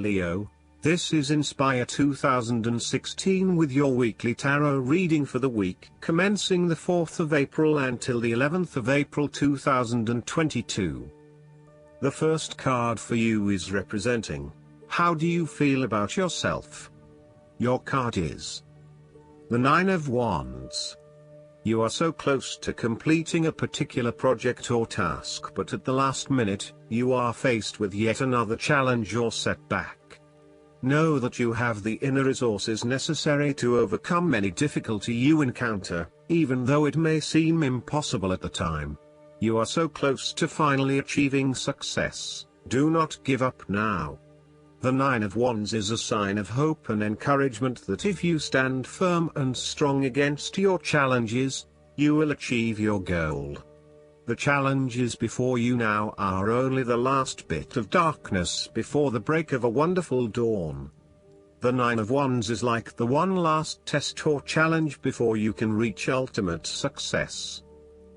Leo. This is Inspire 2016 with your weekly tarot reading for the week commencing the 4th of April until the 11th of April 2022. The first card for you is representing, how do you feel about yourself? Your card is the Nine of Wands. You are so close to completing a particular project or task, but at the last minute, you are faced with yet another challenge or setback. Know that you have the inner resources necessary to overcome any difficulty you encounter, even though it may seem impossible at the time. You are so close to finally achieving success. Do not give up now. The Nine of Wands is a sign of hope and encouragement that if you stand firm and strong against your challenges, you will achieve your goal. The challenges before you now are only the last bit of darkness before the break of a wonderful dawn. The Nine of Wands is like the one last test or challenge before you can reach ultimate success.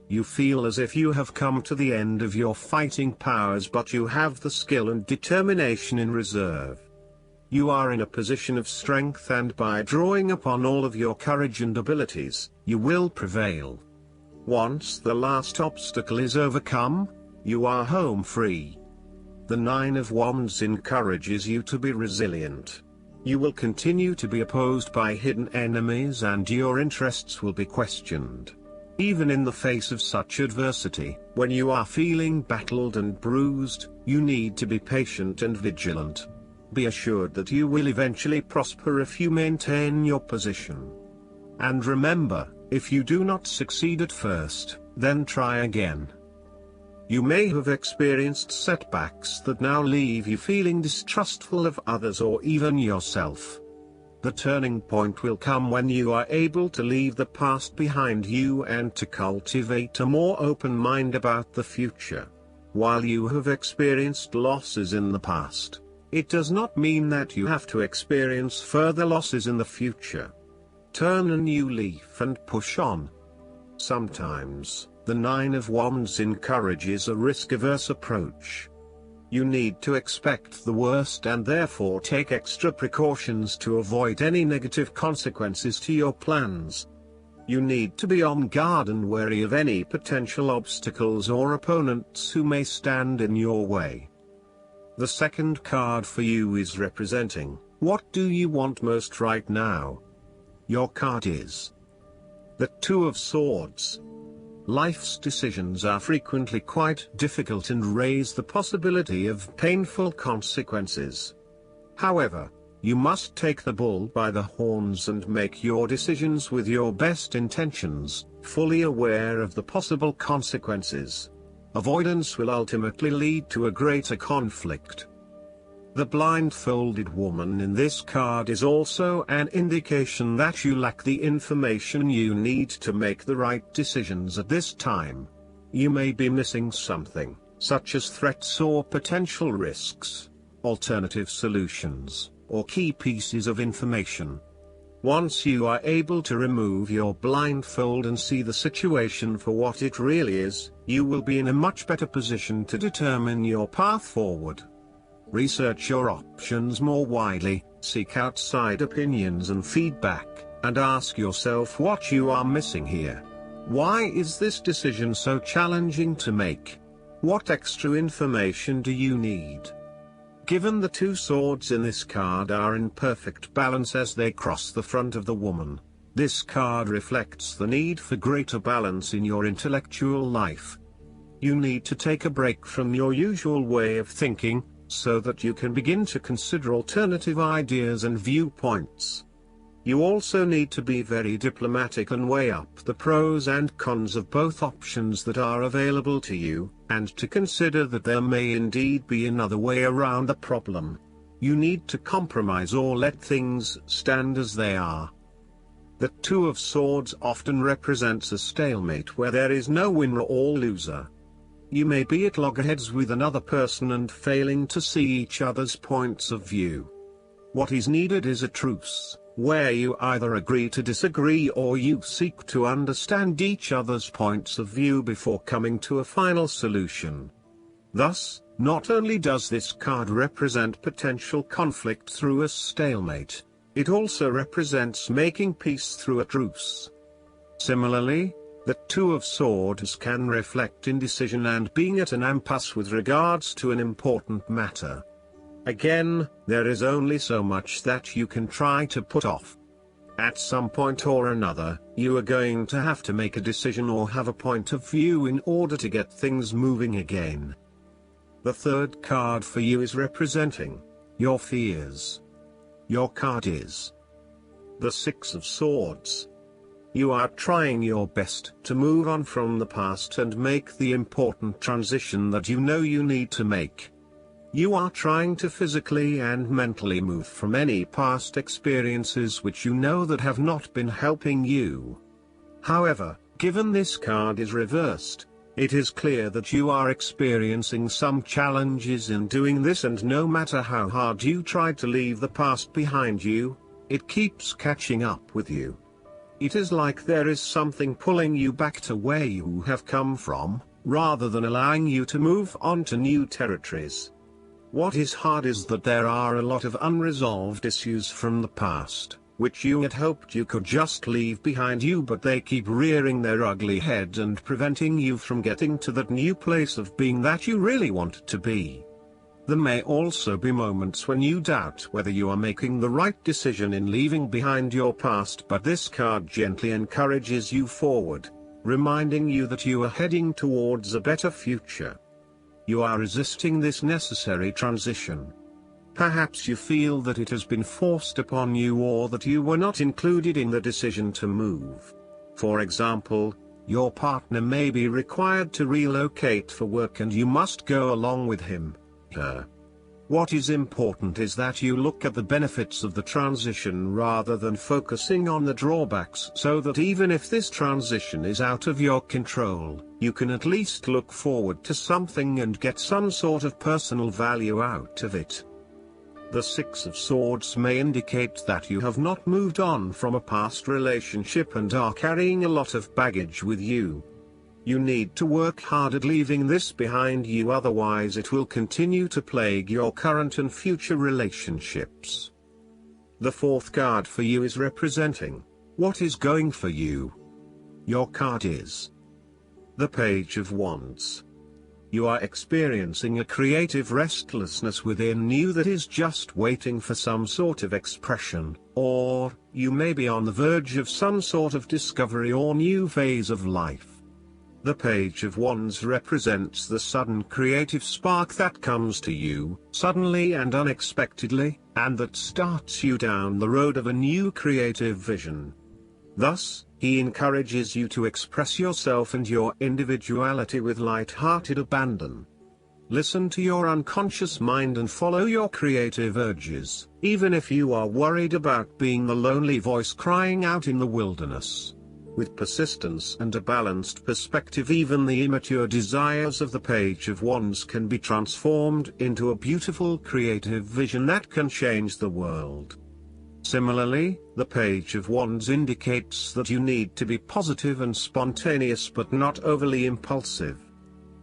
You feel as if you have come to the end of your fighting powers, but you have the skill and determination in reserve. You are in a position of strength, and by drawing upon all of your courage and abilities, you will prevail. Once the last obstacle is overcome, you are home free. The Nine of Wands encourages you to be resilient. You will continue to be opposed by hidden enemies, and your interests will be questioned. Even in the face of such adversity, when you are feeling battered and bruised, you need to be patient and vigilant. Be assured that you will eventually prosper if you maintain your position. And remember, if you do not succeed at first, then try again. You may have experienced setbacks that now leave you feeling distrustful of others or even yourself. The turning point will come when you are able to leave the past behind you and to cultivate a more open mind about the future. While you have experienced losses in the past, it does not mean that you have to experience further losses in the future. Turn a new leaf and push on. Sometimes, the Nine of Wands encourages a risk-averse approach. You need to expect the worst and therefore take extra precautions to avoid any negative consequences to your plans. You need to be on guard and wary of any potential obstacles or opponents who may stand in your way. The second card for you is representing, what do you want most right now? Your card is the Two of Swords. Life's decisions are frequently quite difficult and raise the possibility of painful consequences. However, you must take the bull by the horns and make your decisions with your best intentions, fully aware of the possible consequences. Avoidance will ultimately lead to a greater conflict. The blindfolded woman in this card is also an indication that you lack the information you need to make the right decisions at this time. You may be missing something, such as threats or potential risks, alternative solutions, or key pieces of information. Once you are able to remove your blindfold and see the situation for what it really is, you will be in a much better position to determine your path forward. Research your options more widely, seek outside opinions and feedback, and ask yourself what you are missing here. Why is this decision so challenging to make? What extra information do you need? Given the two swords in this card are in perfect balance as they cross the front of the woman, this card reflects the need for greater balance in your intellectual life. You need to take a break from your usual way of thinking, so that you can begin to consider alternative ideas and viewpoints. You also need to be very diplomatic and weigh up the pros and cons of both options that are available to you, and to consider that there may indeed be another way around the problem. You need to compromise or let things stand as they are. The Two of Swords often represents a stalemate where there is no winner or loser. You may be at loggerheads with another person and failing to see each other's points of view. What is needed is a truce, where you either agree to disagree or you seek to understand each other's points of view before coming to a final solution. Thus, Not only does this card represent potential conflict through a stalemate, it also represents making peace through a truce. Similarly, the Two of Swords can reflect indecision and being at an impasse with regards to an important matter. Again, there is only so much that you can try to put off. At some point or another, you are going to have to make a decision or have a point of view in order to get things moving again. The third card for you is representing your fears. Your card is the Six of Swords. You are trying your best to move on from the past and make the important transition that you know you need to make. You are trying to physically and mentally move from any past experiences which you know that have not been helping you. However, given this card is reversed, it is clear that you are experiencing some challenges in doing this, and no matter how hard you try to leave the past behind you, it keeps catching up with you. It is like there is something pulling you back to where you have come from, rather than allowing you to move on to new territories. What is hard is that there are a lot of unresolved issues from the past, which you had hoped you could just leave behind you, but they keep rearing their ugly head and preventing you from getting to that new place of being that you really want to be. There may also be moments when you doubt whether you are making the right decision in leaving behind your past, but this card gently encourages you forward, reminding you that you are heading towards a better future. You are resisting this necessary transition. Perhaps you feel that it has been forced upon you, or that you were not included in the decision to move. For example, your partner may be required to relocate for work and you must go along with him. What is important is that you look at the benefits of the transition rather than focusing on the drawbacks, so that even if this transition is out of your control, you can at least look forward to something and get some sort of personal value out of it. The Six of Swords may indicate that you have not moved on from a past relationship and are carrying a lot of baggage with you. You need to work hard at leaving this behind you, otherwise it will continue to plague your current and future relationships. The fourth card for you is representing what is going for you. Your card is the Page of Wands. You are experiencing a creative restlessness within you that is just waiting for some sort of expression, or you may be on the verge of some sort of discovery or new phase of life. The Page of Wands represents the sudden creative spark that comes to you, suddenly and unexpectedly, and that starts you down the road of a new creative vision. Thus, he encourages you to express yourself and your individuality with light-hearted abandon. Listen to your unconscious mind and follow your creative urges, even if you are worried about being the lonely voice crying out in the wilderness. With persistence and a balanced perspective, even the immature desires of the Page of Wands can be transformed into a beautiful creative vision that can change the world. Similarly, the Page of Wands indicates that you need to be positive and spontaneous but not overly impulsive.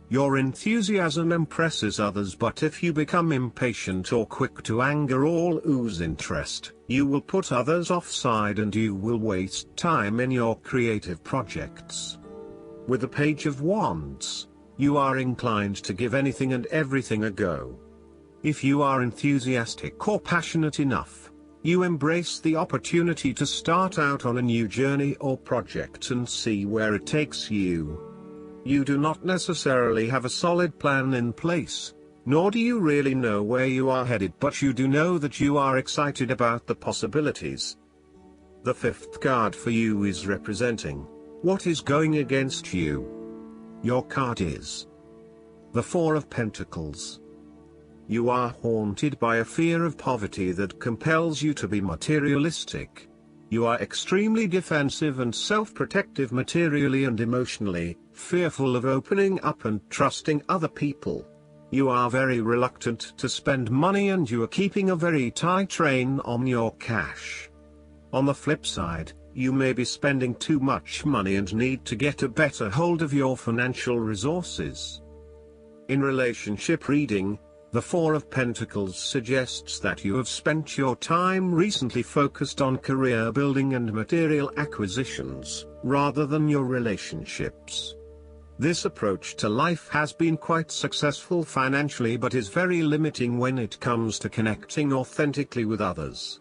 Your enthusiasm impresses others, but if you become impatient or quick to anger or lose interest, you will put others offside and you will waste time in your creative projects. With the Page of Wands, you are inclined to give anything and everything a go. If you are enthusiastic or passionate enough, you embrace the opportunity to start out on a new journey or project and see where it takes you. You do not necessarily have a solid plan in place, nor do you really know where you are headed, but you do know that you are excited about the possibilities. The fifth card for you is representing what is going against you. Your card is the Four of Pentacles. You are haunted by a fear of poverty that compels you to be materialistic. You are extremely defensive and self-protective materially and emotionally, fearful of opening up and trusting other people. You are very reluctant to spend money and you are keeping a very tight rein on your cash. On the flip side, you may be spending too much money and need to get a better hold of your financial resources. In relationship reading, the Four of Pentacles suggests that you have spent your time recently focused on career building and material acquisitions, rather than your relationships. This approach to life has been quite successful financially but is very limiting when it comes to connecting authentically with others.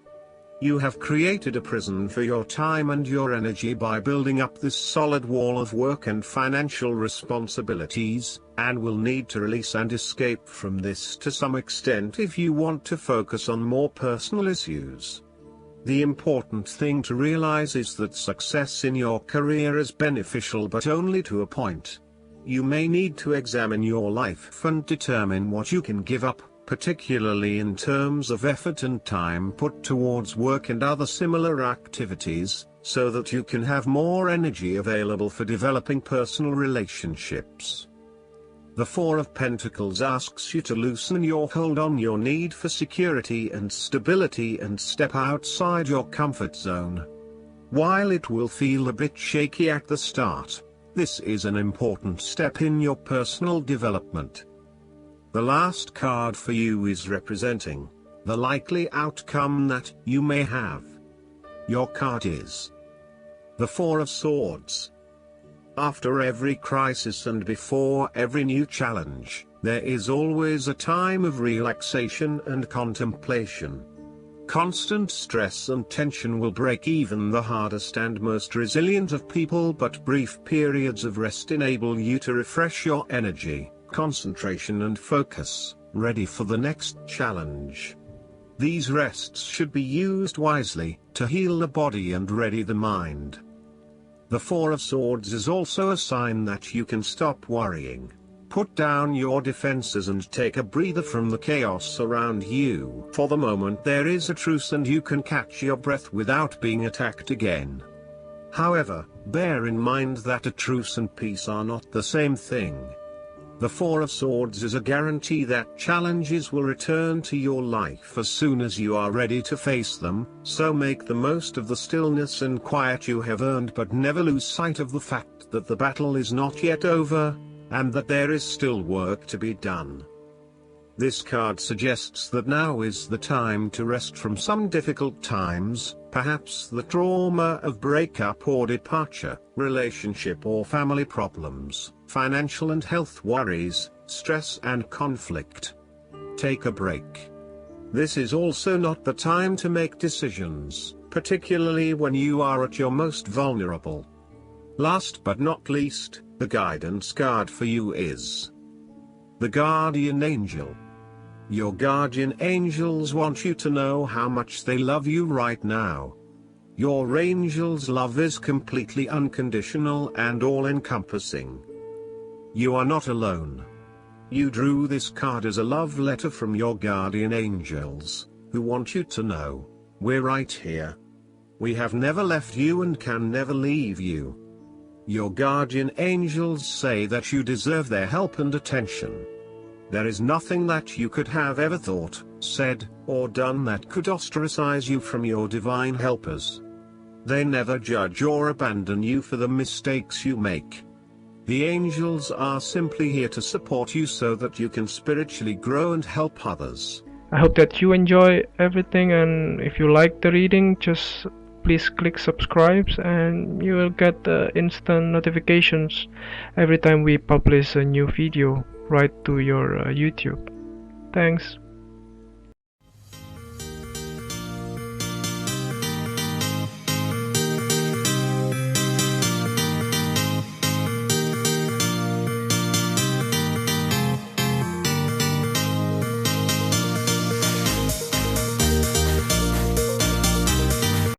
You have created a prison for your time and your energy by building up this solid wall of work and financial responsibilities, and will need to release and escape from this to some extent if you want to focus on more personal issues. The important thing to realize is that success in your career is beneficial but only to a point. You may need to examine your life and determine what you can give up, particularly in terms of effort and time put towards work and other similar activities, so that you can have more energy available for developing personal relationships. The Four of Pentacles asks you to loosen your hold on your need for security and stability and step outside your comfort zone. While it will feel a bit shaky at the start, this is an important step in your personal development. The last card for you is representing the likely outcome that you may have. Your card is the Four of Swords. After every crisis and before every new challenge, there is always a time of relaxation and contemplation. Constant stress and tension will break even the hardest and most resilient of people, but brief periods of rest enable you to refresh your energy, concentration and focus, ready for the next challenge. These rests should be used wisely, to heal the body and ready the mind. The Four of Swords is also a sign that you can stop worrying, put down your defenses and take a breather from the chaos around you. For the moment there is a truce and you can catch your breath without being attacked again. However, bear in mind that a truce and peace are not the same thing. The Four of Swords is a guarantee that challenges will return to your life as soon as you are ready to face them, so make the most of the stillness and quiet you have earned, but never lose sight of the fact that the battle is not yet over, and that there is still work to be done. This card suggests that now is the time to rest from some difficult times, perhaps the trauma of breakup or departure, relationship or family problems, financial and health worries, stress and conflict. Take a break. This is also not the time to make decisions, particularly when you are at your most vulnerable. Last but not least, the guidance card for you is the Guardian Angel. Your guardian angels want you to know how much they love you right now. Your angel's love is completely unconditional and all-encompassing. You are not alone. You drew this card as a love letter from your guardian angels, who want you to know, we're right here. We have never left you and can never leave you. Your guardian angels say that you deserve their help and attention. There is nothing that you could have ever thought, said, or done that could ostracize you from your divine helpers. They never judge or abandon you for the mistakes you make. The angels are simply here to support you so that you can spiritually grow and help others. I hope that you enjoy everything, and if you like the reading, just please click subscribe and you will get instant notifications every time we publish a new video right to your YouTube. Thanks.